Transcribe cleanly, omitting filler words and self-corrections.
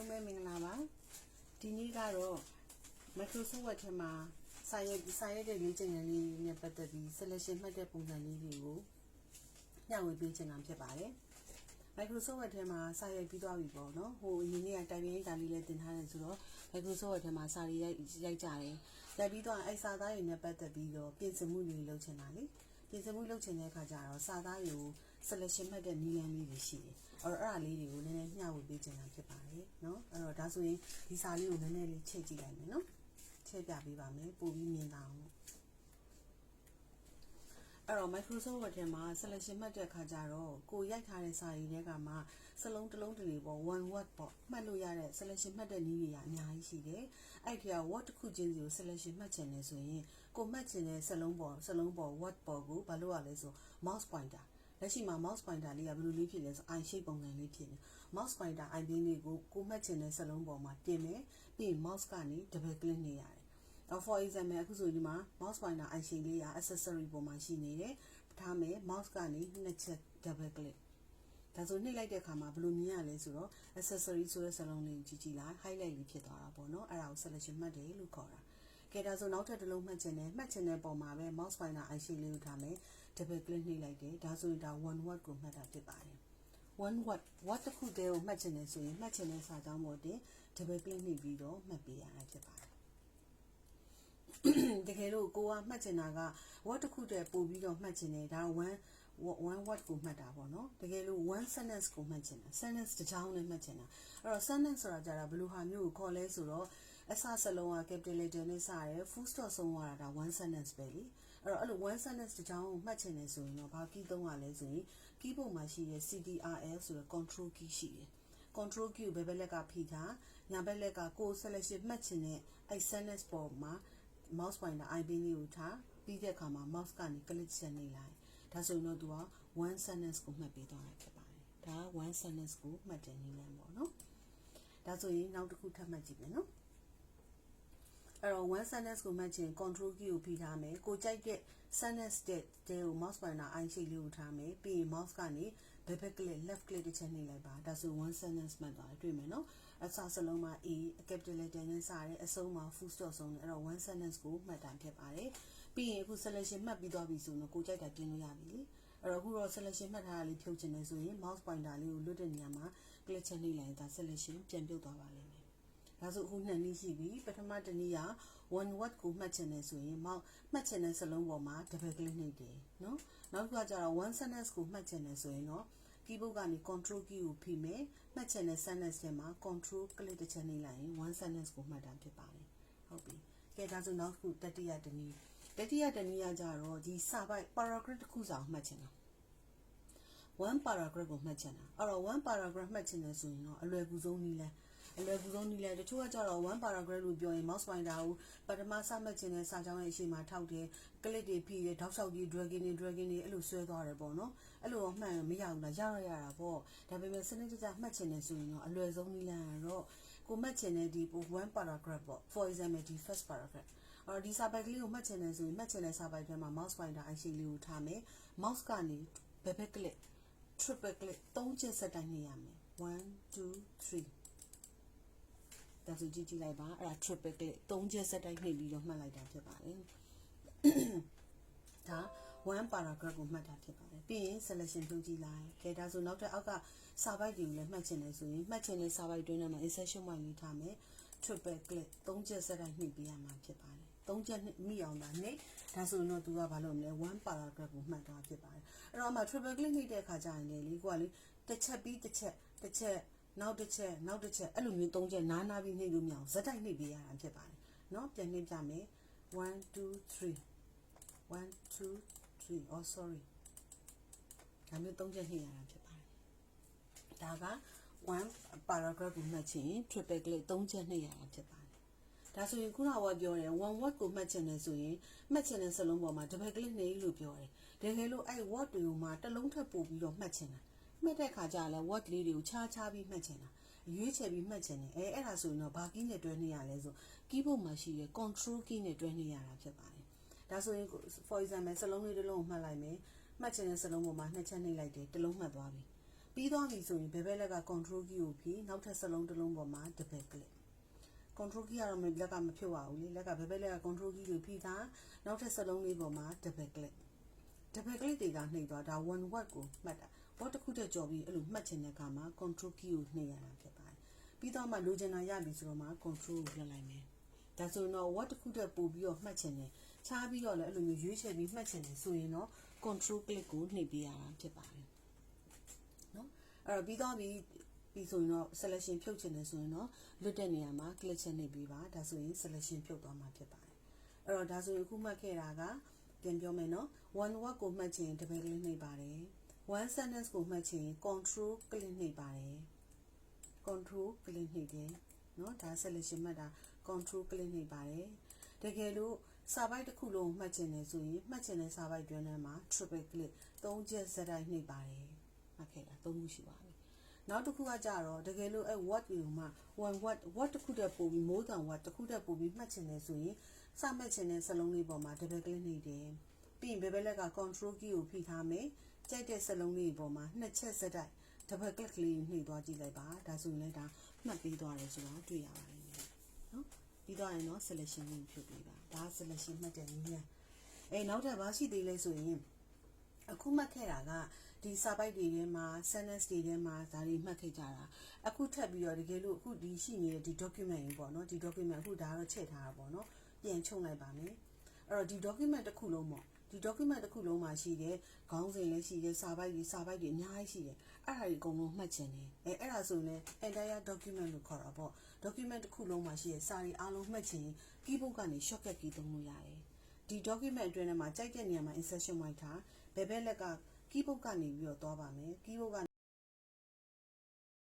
လုံးပဲမင်္ဂလာပါဒီနေ့ကတော့ Microsoft Word ထဲမှာစာရိုက်တဲ့လေ့ကျင့်ခန်းလေးနဲ့ပတ်သက်ပြီး selection မှတ်တဲ့ပုံစံလေးတွေကိုညှဝေပေးချင်တာဖြစ်ပါတယ် Microsoft Word ထဲမှာစာရိုက်ပြီးသွားပြီပေါ့နော်ဟိုအရင်နေ့ကတိုင်ပင်ရေးတာလေးလည်းတင်ထားတယ်ဆိုတော့ Microsoft Word ထဲမှာစာတွေရိုက်ကြတယ်ရိုက်ပြီးတော့အဲ့စာသားတွေနဲ့ပတ်သက်ပြီးတော့ပြင်ဆင်မှုတွေလုပ်ချင်တာလေပြင်ဆင်မှုလုပ်ချင်တဲ့အခါကျတော့စာသားတွေကို selection မှတ်တဲ့နည်းလမ်းလေးတွေရှိတယ်အဲ့ဒါလေးတွေကိုနည်းနည်းမျှဝေပေးချင်တာဖြစ်ပါတယ်နော်အဲ့တော့ဒါဆိုရင်ဒီစာလေးကိုနည်းနည်းလေးချိန်ကြည့်လိုက်မယ်နော်ချိန်ပြပေးပါမယ်ပို့ပြီးမြင်အောင်အဲ့တော့ Microsoft Word ထဲမှာ selection မှတ်တဲ့အခါကျတော့ကိုရိုက်ထားတဲ့စာရင်းတွေကမှစလုံးတစ်လုံးတစ်လေးပေါ့ one word ပေါ့မှတ်လို့ရတဲ့ selection မှတ်တဲ့နည်းတွေကအများကြီးရှိတယ်အဲ့ဒီက word တစ်ခုချင်းစီကို selection မှတ်ချင်တယ်ဆိုရင်ကိုမှတ်ချင်တဲ့စလုံးပေါ် word ပေါ်ကိုဘာလို့ရလဲဆို mouse pointer လက်ရှိမှာ mouse pointer လေးကဘယ်လိုလေးဖြစ်လဲဆို eye shape ပုံစံလေးဖြစ်နေ mouse pointer eye beam လေးကိုမှတ်ချင်တဲ့စလုံးပေါ်မှာတင်မယ်ပြီးရင် mouse ကနေ double click နေရတယ်for example အခုဆိုဒီမှာ mouse pointer eye shape လေးက accessory ပေါ်မှာရှိနေတယ်ထားမယ် mouse ကနေနှစ်ချက် double click ဒါဆိုနှိပ်လိုက်တဲ့အခါမှာဘယ်လိုမြင်ရလဲဆိုတော့ accessory ဆိုတဲ့စလုံးလေးကိုကြည့်လိုက် highlight လေးဖြစ်သွားတာပေါ့နော်အဲ့ဒါကို selection မှတ်တယ်လို့ခေါ်တာကဲဒါဆိုနောက်ထပ်တစ်လုံးမှတ်ချင်တယ်ပုံမှာပဲ mouse pointer eye shape လေးကိုထားမယ် double click နှိပ်လိုက်တယ်ဒါဆိုရင်ဒါ one word ကိုမှတ်တာဖြစ်ပါတယ် one word တစ်ခုတည်းကိုမှတ်ချင်တယ်ဆိုရင်မှတ်ချင်တဲ့စာကြောင်းပေါ်တင် double click နှိပ်ပြီးတော့မှတ်ပေးရတာဖြစ်ပါတယ်တကယ်လို့ကိုကမှတ်ချင်တာက word တစ်ခုတည်းပို့ပြီးတော့မှတ်ချင်တယ်ဒါ one word ကိုမှတ်တာပေါ့နော်တကယ်လို့ one sentence ကိုမှတ်ချင်တာ sentence တစ်ကြောင်းနဲ့မှတ်ချင်တာအဲ့တော့ sentence ဆိုတာကြတာဘယ်လိုဟာမျိုးကိုခေါ်လဲဆိုတော့အစစလုံးက capital letter နဲ့စတယ် full stop ဆုံးသွားတာဒါ one sentence ပဲလေအဲ့လို one sentence တစ်ကြောင်းကိုမှတ်ချင်တယ်ဆိုရင်တော့ဘာ key သုံးရလဲဆိုရင် keyboard မှာရှိတဲ့ CTRL ဆိုတဲ့ control key ရှိတယ် control key ကိုဘယ်ဘက်လက်ကဖိထားညာဘက်လက်ကကို selection မှတ်ချင်တဲ့အဲ့ sentence ပေါ်မှာ mouse pointer eye beam လေးကိုထားပြီးတဲ့အခါမှာ mouse ကနေ click ချက်နေလိုက်ဒါဆိုရင်တော့သူက one sentence ကိုမှတ်ပေးသွားတာဖြစ်ပါတယ်ဒါ one sentence ကိုမှတ်တဲ့နည်းလမ်းပေါ့နော်ဒါဆိုရင်နောက်တစ်ခုထပ်မှတ်ကြည့်မယ်နော်အဲ့တော့ one sentence ကိုမှတ်ချင် control key ကိုဖိထားမယ်ကိုကြိုက်တဲ့ sentence တဲ့ကို mouse pointer eye shape လေးကိုထားမယ်ပြီးရင် mouse ကနေဘယ်ဘက် click left click တစ်ချက်နှိပ်လိုက်ပါဒါဆို one sentence မှတ်သွားတယ်တွေ့မယ်နော်အစစလုံးမှာ A capital letter နဲ့စတယ်အဆုံးမှာ full stop ဆုံးတယ်အဲ့တော့ one sentence ကိုမှတ်တာဖြစ်ပါတယ်ပြီးရင်အခု selection မှတ်ပြီးသွားပြီဆိုတော့ကိုကြိုက်တာပြင်လို့ရပြီလေအဲ့တော့အခုတော့ selection မှတ်ထားတာလေးဖြုတ်ချင်တယ်ဆိုရင် mouse pointer လေးကိုလွတ်တဲ့နေရာမှာ click ချက်နှိပ်လိုက်ရင်ဒါ selection ပြန်ပြုတ်သွားပါလိမ့်မယ်ဒါဆိုအခုနှစ်နည်းရှိပြီပထမတစ်နည်းက one word ကိုမှတ်ချင်တယ်ဆိုရင်မှတ်ချင်တဲ့စလုံးပေါ်မှာ double click နှိပ်တယ်နော်နောက်တစ်ခါကျတော့ one sentence ကိုမှတ်ချင်တယ်ဆိုရင်တော့ keyboard ကနေ control key ကိုဖိမယ်မှတ်ချင်တဲ့ sentence ထဲမှာ control click တစ်ချက်နှိပ်လိုက်ရင် one sentence ကိုမှတ်တာဖြစ်ပါတယ်ဟုတ်ပြီကဲဒါဆိုနောက်တစ်ခုတတိယတစ်နည်းကကြတော့ဒီစာပိုက် paragraph တစ်ခုစာကိုမှတ်ချင်တာ one paragraph ကိုမှတ်ချင်တာအဲ့တော့ one paragraph မှတ်ချင်တယ်ဆိုရင်တော့အလွယ်ကူဆုံးနည်းလမ်းတချို့ကကြတော့ one paragraph လို့ပြောရင် mouse pointer ကိုပထမစမှတ်ချင်တဲ့စာကြောင်းရဲ့အရှိမှာထောက်တယ် click တွေဖိတယ်တောက်လျှောက်ကြီး dragging တွေအဲ့လိုဆွဲသွားတယ်ပေါ့နော်အဲ့လိုမှတ်ရင်မရဘူးလားရတာပေါ့ဒါပေမဲ့စနစ်တကျမှတ်ချင်တယ်ဆိုရင်တော့အလွယ်ဆုံးနည်းလမ်းကတော့ကိုမှတ်ချင်တဲ့ဒီ one paragraph ပေါ့ for example ဒီ first paragraph အော်ဒီစာပိုက်ကလေးကိုမှတ်ချင်တယ်ဆိုရင်မှတ်ချင်တဲ့စာပိုက်ထဲမှာ mouse pointer eye shape လေးကိုထားမယ် mouse ကနေဘယ်ဘက် click triple click 3ချက်ဆက်တိုက်နှိပ်ရမယ်1 2 3ဒါဆိုကြည့်လိုက်ပါအဲ့ဒါ triple click 3ချက်ဆက်တိုက်နှိပ်ပြီးတော့မှတ်လိုက်တာဖြစ်ပါတယ်ဒါ one paragraph ကိုမှတ်တာဖြစ်ပါတယ်ပြီးရင် selection ပြုကြည့်လိုက်ခဲဒါဆိုနောက်ထပ်အောက်ကစာပိုက်တွေကိုလည်းမှတ်ချင်တယ်ဆိုရင်မှတ်ချင်တဲ့စာပိုက်တွင်းထဲမှာ insertion point လေးထားမယ် triple click 3ချက်ဆက်တိုက်နှိပ်ပေးရမှာဖြစ်ပါတယ်3ချက်မိအောင်ဒါနှိပ်ဒါဆိုရင်တော့သူကဘာလုပ်မလဲ one paragraph ကိုမှတ်တာဖြစ်ပါတယ်အဲ့တော့မှ triple click နှိပ်တဲ့အခါကျရင်လေကိုကလေတစ်ချက်ပြီးတစ်ချက်နောက်တစ်ချက်အဲ့လိုမျိုး3ချက်နားပြီးနှိပ်လို့မရအောင်ဇက်တိုက်နှိပ်ပေးရတာဖြစ်ပါတယ်เนาะပြန်နှိပ်ပြမယ်1 2 3 1 2 3 oh sorry ဒါမျိုး3ချက်နှိပ်ရတာဖြစ်ပါတယ်ဒါက one paragraph ကိုမှတ်ချင် triple click 3ချက်နှိပ်ရတာဖြစ်ပါတယ်ဒါဆိုရင်ခုနကပြောတယ် one word ကိုမှတ်ချင်တယ်ဆိုရင်မှတ်ချင်တဲ့စလုံးပေါ်မှာ double click နှိပ်လို့ပြောတယ်တကယ်လို့အဲ့ word တွေကိုမှတစ်လုံးထပ်ပို့ပြီးတော့မှတ်ချင်တာမှတ်တဲ့ခါကျလဲ word လေးတွေကိုခြားပြီးမှတ်ချင်တာရွေးချယ်ပြီးမှတ်ချင်တယ်အဲ့ဒါဆိုရင်တော့ဘာ key နဲ့တွဲနေရလဲဆို keyboard မှာရှိတဲ့ control key နဲ့တွဲနေရတာဖြစ်ပါတယ်ဒါဆိုရင် for example စလုံးလေးတစ်လုံးကိုမှတ်လိုက်မယ်မှတ်ချင်တဲ့စလုံးပေါ်မှာနှစ်ချက်နှိပ်လိုက်တယ်တစ်လုံးမှတ်သွားပြီ ပြီးသွားပြီဆိုရင်ဘယ်ဘက်လက်က control key ကိုပြီးနောက်ထပ်စလုံးတစ်လုံးပေါ်မှာ double click control key ကတော့လက်ကမဖြုတ်ရဘူးလေလက်ကဘယ်ဘက်လက်က control key ကိုပြီးသားနောက်ထပ်စလုံးလေးပေါ်မှာ double click တွေကနှိပ်သွားဒါ one word ကိုမှတ်တာ word တစ်ခုတည်းကြော်ပြီးအဲ့လိုမှတ်ချင်တဲ့အခါမှာ control key ကိုနှိပ်ရတာဖြစ်ပါတယ်ပြီးတော့မှလိုချင်တာရပြီဆိုတော့မှ control ကိုလွှတ်လိုက်မယ်ဒါဆိုရင်တော့ word တစ်ခုတည်းပို့ပြီးတော့မှတ်ချင်တယ်ခြားပြီးတော့လည်းအဲ့လိုမျိုးရွေးချယ်ပြီးမှတ်ချင်တယ်ဆိုရင်တော့ control click ကိုနှိပ်ပေးရတာဖြစ်ပါတယ်နော်အဲ့တော့ပြီးဆိုရင်တော့ selection ဖြုတ်ချင်တယ်ဆိုရင်တော့လွတ်တဲ့နေရာမှာ click ချက်နှိပ်ပေးပါဒါဆိုရင် selection ဖြုတ်သွားမှာဖြစ်ပါတယ်အဲ့တော့ဒါဆိုရင်အခုမှတ်ခဲ့တာကပြန်ပြောမယ်နော် one word ကိုမှတ်ချင် double click နှိပ်ပါတယ် one sentence ကိုမှတ်ချင် control click နှိပ်ပါတယ် control click နှိပ်တယ်နော်ဒါ selection မှတ်တာ control click နှိပ်ပါတယ်တကယ်လို့စာပိုက်တစ်ခုလုံးမှတ်ချင်တယ်ဆိုရင်မှတ်ချင်တဲ့စာပိုက်တွင်းထဲမှာ triple click 3ချက်စက်တိုင်းနှိပ်ပါတယ်မှတ်ခဲ့တာ3ခုရှိပါပြီနောက်တစ်ခုကကြတော့တကယ်လို့အဲ့ word တွေမှာ one word တစ်ခုတည်းပို့ပြီး more than word တစ်ခုတည်းပို့ပြီးမှတ်ချင်တယ်ဆိုရင်စမှတ်ချင်တဲ့စလုံးလေးပေါ်မှာ double click နှိပ်တယ်ပြီးရင်ဘယ်ဘက်လက်က control key ကိုဖိထားမယ်ကြိုက်တဲ့စလုံးလေးပေါ်မှာနှစ်ချက်စက်တိုင်း double click လေးနှိပ်သွားကြည့်လိုက်ပါဒါဆိုရင်လည်းဒါမှတ်ပေးသွားတယ်ဆိုတာတွေ့ရပါတယ်နော်ပြီးတော့ရင်တော့ selection လေးဖြုတ်ပေးပါဒါ selection မှတ်တဲ့နည်းများနောက်ထပ်ဘာရှိသေးလဲဆိုရင်အခုမှတ်ခဲ့တာကဒီစာပိုက်တွေထဲမှာ sentence တွေထဲမှာဒါတွေမှတ်ခဲ့ကြတာအခုထပ်ပြီးတော့တကယ်လို့အခုဒီရှိနေတဲ့ဒီ document ကြီးပေါ့နော်ဒီ document အခုဒါတော့ချက်ထားတာပေါ့နော်ပြန်ချုပ်လိုက်ပါမယ်အဲ့တော့ဒီ document တစ်ခုလုံးပေါ့ဒီ document တစ်ခုလုံးမှာရှိတဲ့ခေါင်းစဉ်လည်းရှိတယ်စာပိုက်တွေအများကြီးရှိတယ်အဲ့ဒါတွေအကုန်လုံးမှတ်ချင်တယ်အဲ့ဒါဆိုရင်လည်း entire document လို့ခေါ်တာပေါ့ document တစ်ခုလုံးမှာရှိတဲ့စာတွေအားလုံးမှတ်ချင် keyboard ကနေ shortcut key သုံးလို့ရတယ်ဒီ document အတွင်းထဲမှာကြိုက်တဲ့နေရာမှာ insertion mark ထားဘယ်ဘက်လက်က keyboard ကနေပြီးတော့သွားပါမယ် keyboard က